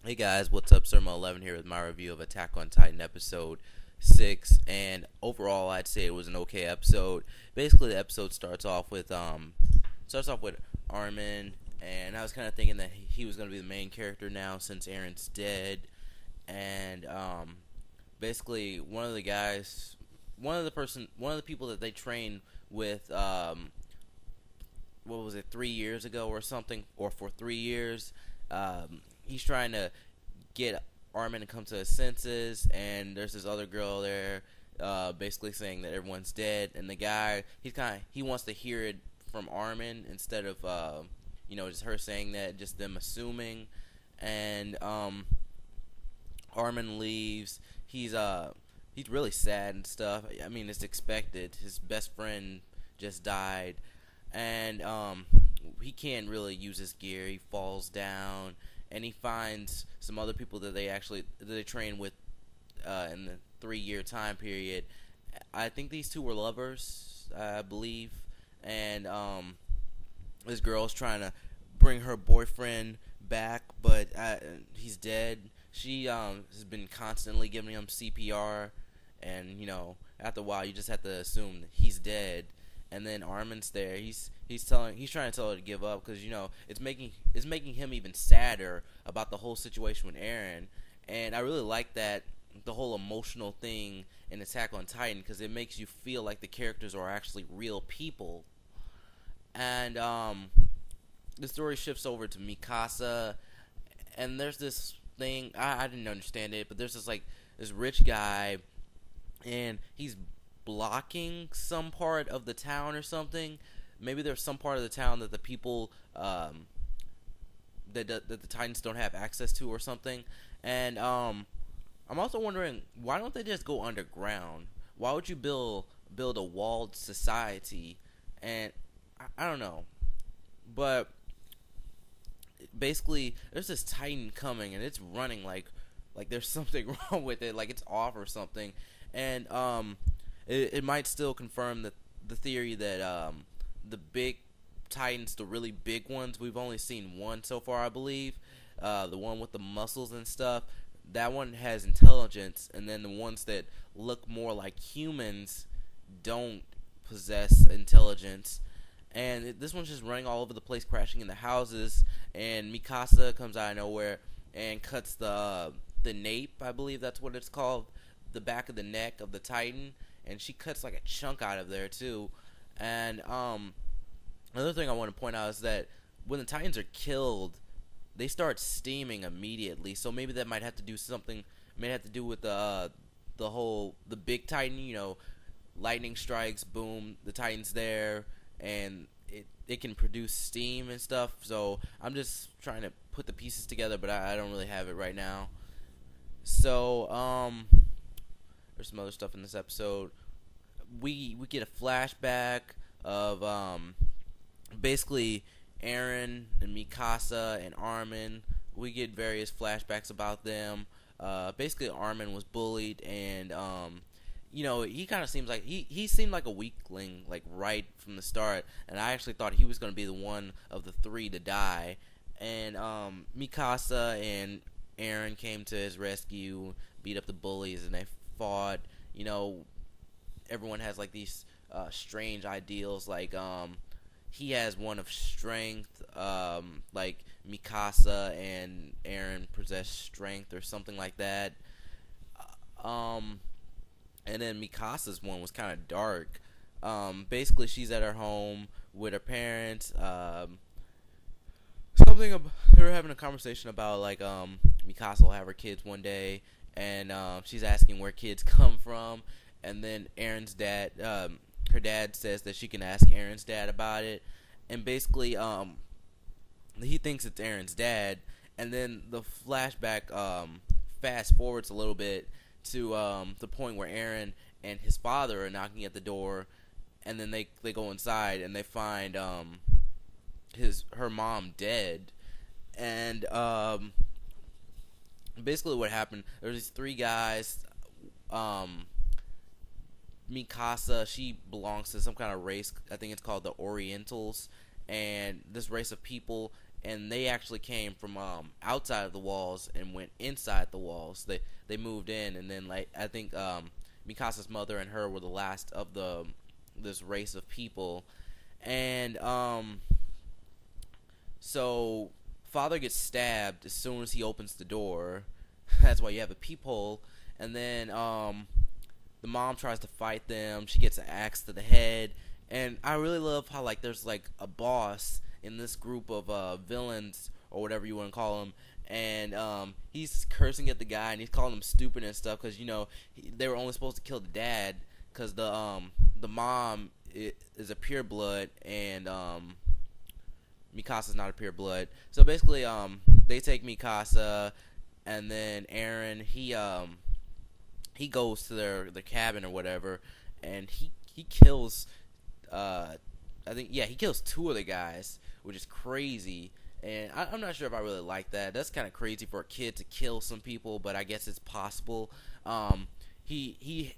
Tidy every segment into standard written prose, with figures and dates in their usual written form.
Hey guys, what's up? Surma11 here with my review of Attack on Titan episode 6, and overall I'd say it was an okay episode. Basically the episode starts off with Armin, and I was kind of thinking that he was going to be the main character now since Eren's dead. And basically one of the people that they trained with what was it, 3 years ago or something, or for 3 years. He's trying to get Armin to come to his senses, and there's this other girl there, basically saying that everyone's dead, and the guy, he wants to hear it from Armin instead of just her saying that, just them assuming. And Armin leaves. He's really sad and stuff. I mean, it's expected. His best friend just died, and he can't really use his gear. He falls down, and he finds some other people that they train with in the 3-year time period. I think these two were lovers, I believe, and this girl's trying to bring her boyfriend back, but he's dead. She has been constantly giving him CPR, and after a while you just have to assume that he's dead. And then Armin's there. He's trying to tell her to give up, because it's making him even sadder about the whole situation with Eren. And I really like that, the whole emotional thing in Attack on Titan, because it makes you feel like the characters are actually real people. And the story shifts over to Mikasa, and there's this thing, I didn't understand it, but there's this rich guy, and he's blocking some part of the town or something. Maybe there's some part of the town that the people that the Titans don't have access to or something. And I'm also wondering, why don't they just go underground? Why would you build a walled society? And I don't know, but basically there's this Titan coming, and it's running like there's something wrong with it, like it's off or something. And it might still confirm the theory that the big Titans, the really big ones, we've only seen one so far, I believe, the one with the muscles and stuff, that one has intelligence, and then the ones that look more like humans don't possess intelligence. And this one's just running all over the place, crashing into houses, and Mikasa comes out of nowhere and cuts the nape, I believe that's what it's called, the back of the neck of the Titan, and she cuts like a chunk out of there too. And another thing I want to point out is that when the Titans are killed, they start steaming immediately. So maybe that might have to do with the big Titan. Lightning strikes, boom, the Titan's there, and it can produce steam and stuff. So I'm just trying to put the pieces together, but I don't really have it right now. So there's some other stuff in this episode. We get a flashback of basically Eren and Mikasa and Armin. We get various flashbacks about them. Basically Armin was bullied, and he kind of seems like he seemed like a weakling, like right from the start, and I actually thought he was going to be the one of the three to die. And Mikasa and Eren came to his rescue, beat up the bullies, and they fought. Everyone has like these strange ideals, like he has one of strength, like Mikasa and Eren possess strength or something like that. And then Mikasa's one was kind of dark. Basically she's at her home with her parents. They were having a conversation about like Mikasa will have her kids one day, and she's asking where kids come from, and then Eren's dad, her dad says that she can ask Eren's dad about it, and basically he thinks it's Eren's dad, and then the flashback fast forwards a little bit to the point where Eren and his father are knocking at the door, and then they go inside and they find her mom dead. And basically what happened, there's these three guys. Mikasa, she belongs to some kind of race, I think it's called the Orientals, and this race of people, and they actually came from outside of the walls and went inside the walls. They moved in, and then like I think Mikasa's mother and her were the last of this race of people, and so father gets stabbed as soon as he opens the door. That's why you have a peephole, and then the mom tries to fight them. She gets an axe to the head, and I really love how like there's like a boss in this group of villains or whatever you want to call them, and he's cursing at the guy and he's calling him stupid and stuff because they were only supposed to kill the dad because the mom is a pureblood and Mikasa's not a pureblood. So basically they take Mikasa, and then Eren he goes to their cabin or whatever, and he kills he kills two of the guys, which is crazy. And I'm not sure if I really like that. That's kind of crazy for a kid to kill some people, but I guess it's possible. He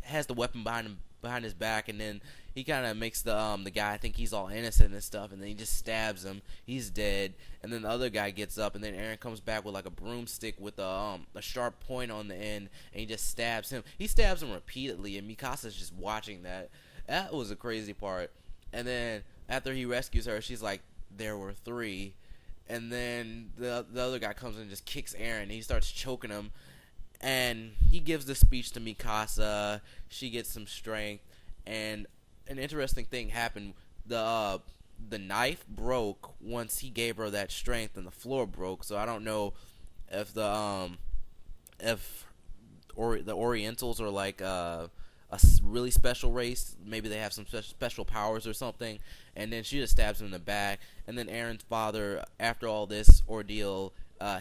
has the weapon behind his back, and then he kind of makes the guy think he's all innocent and stuff, and then he just stabs him. He's dead, and then the other guy gets up, and then Eren comes back with like a broomstick with a sharp point on the end, and he just stabs him. He stabs him repeatedly, and Mikasa's just watching that. That was a crazy part. And then after he rescues her, she's like, there were three. And then the other guy comes in and just kicks Eren, and he starts choking him. And he gives the speech to Mikasa. She gets some strength, and an interesting thing happened. The knife broke once he gave her that strength, and the floor broke. So I don't know if the Orientals are like a really special race. Maybe they have some special powers or something. And then she just stabs him in the back. And then Eren's father, after all this ordeal,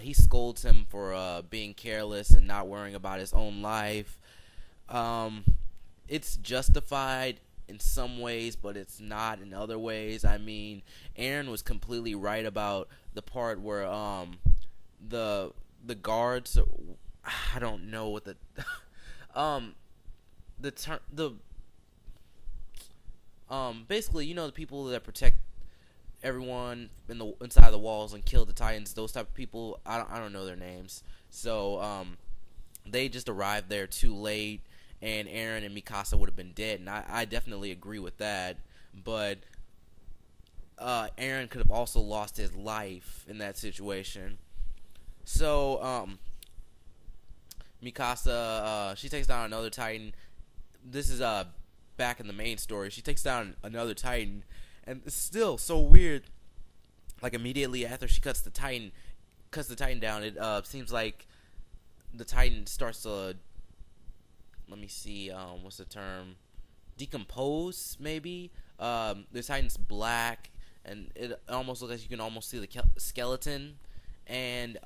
he scolds him for being careless and not worrying about his own life. It's justified in some ways, but it's not in other ways. I mean, Eren was completely right about the part where the guards, I don't know what the basically, the people that protect everyone inside the walls and kill the Titans, those type of people, I don't know their names. So they just arrived there too late, and Eren and Mikasa would have been dead, and I definitely agree with that. But Eren could have also lost his life in that situation. So Mikasa, she takes down another Titan. This is back in the main story. She takes down another Titan, and it's still so weird. Like immediately after she cuts the Titan down, it seems like the Titan starts to, let me see, what's the term? Decompose, maybe. The Titan's black, and it almost looks like you can almost see the skeleton. And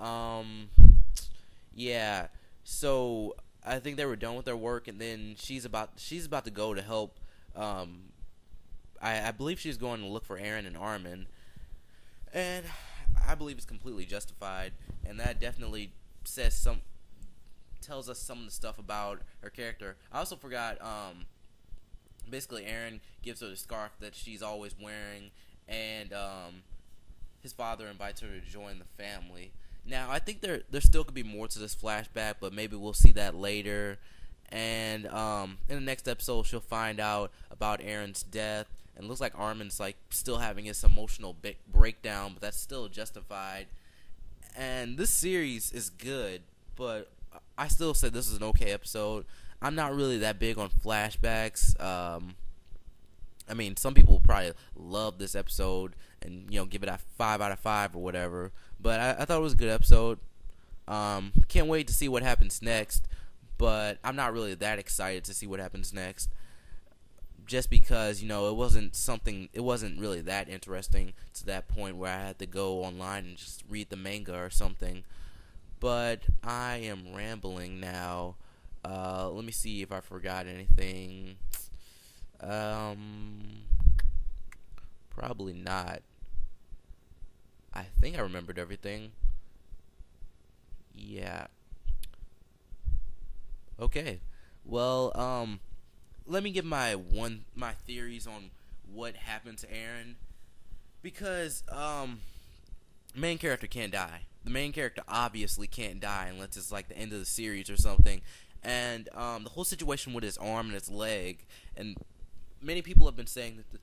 yeah. So I think they were done with their work, and then she's about to go to help. I believe she's going to look for Eren and Armin, and I believe it's completely justified, and that definitely tells us some of the stuff about her character. I also forgot. Basically, Eren gives her the scarf that she's always wearing, and his father invites her to join the family. Now, I think there still could be more to this flashback, but maybe we'll see that later. And in the next episode, she'll find out about Eren's death. And it looks like Armin's like still having his emotional breakdown, but that's still justified. And this series is good, but I still say this is an okay episode. I'm not really that big on flashbacks. I mean, some people probably love this episode and give it a 5 out of 5 or whatever. But I thought it was a good episode. Can't wait to see what happens next. But I'm not really that excited to see what happens next. Just because it wasn't really that interesting to that point where I had to go online and just read the manga or something. But I am rambling now. Let me see if I forgot anything. Probably not. I think I remembered everything. Yeah. Okay. Well, let me give my theories on what happened to Eren. because main character can't die. The main character obviously can't die unless it's like the end of the series or something. And the whole situation with his arm and his leg, and many people have been saying that the